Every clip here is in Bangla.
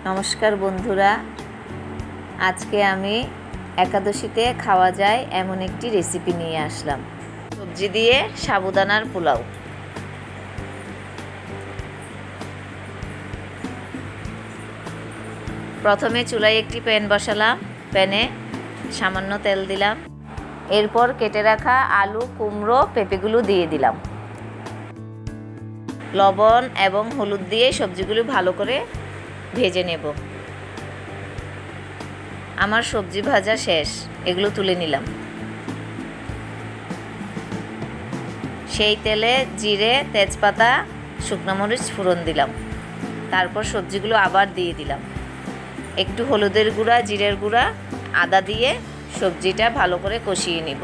নমস্কার বন্ধুরা, আজকে আমি একাদশীতে খাওয়া যায় এমন একটি রেসিপি নিয়ে আসলাম। সবজি দিয়ে সাবুদানার পোলাও। প্রথমে চুলায় একটি প্যান বসালাম। প্যানে সামান্য তেল দিলাম। এরপর কেটে রাখা আলু, কুমড়ো, পেঁপেগুলো দিয়ে দিলাম। লবণ এবং হলুদ দিয়ে সবজিগুলো ভালো করে ভেজে নেব। আমার সবজি ভাজা শেষ, এগুলো তুলে নিলাম। সেই তেলে জিরে, তেজপাতা, শুকনো মরিচ ফোড়ন দিলাম। তারপর সবজিগুলো আবার দিয়ে দিলাম। একটু হলুদের গুঁড়া, জিরের গুঁড়া, আদা দিয়ে সবজিটা ভালো করে কষিয়ে নিব।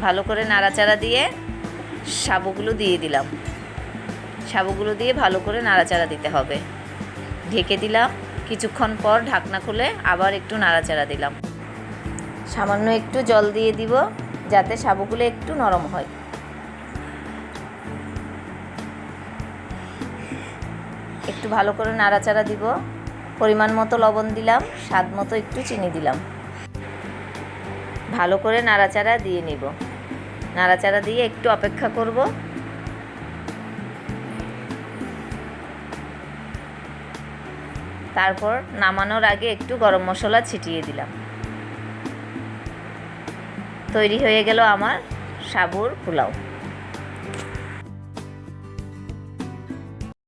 ভালো করে নাড়াচাড়া দিয়ে সাবুগুলো দিয়ে দিলাম। সাবুগুলো দিয়ে ভালো করে নাড়াচাড়া দিতে হবে। ঢেকে দিলাম। কিছুক্ষণ পর ঢাকনা খুলে আবার একটু নাড়াচাড়া দিলাম। সামান্য একটু জল দিয়ে দিব যাতে সাবুগুলো একটু নরম হয়। একটু ভালো করে নাড়াচাড়া দিব। পরিমাণ মতো লবণ দিলাম, স্বাদ মতো একটু চিনি দিলাম। ভালো করে নাড়াচাড়া দিয়ে নিব। নাড়াচাড়া দিয়ে একটু অপেক্ষা করব। তারপর নামানোর আগে একটু গরম মশলা ছিটিয়ে দিলাম। তৈরি হয়ে গেল আমার সাবুর পোলাও।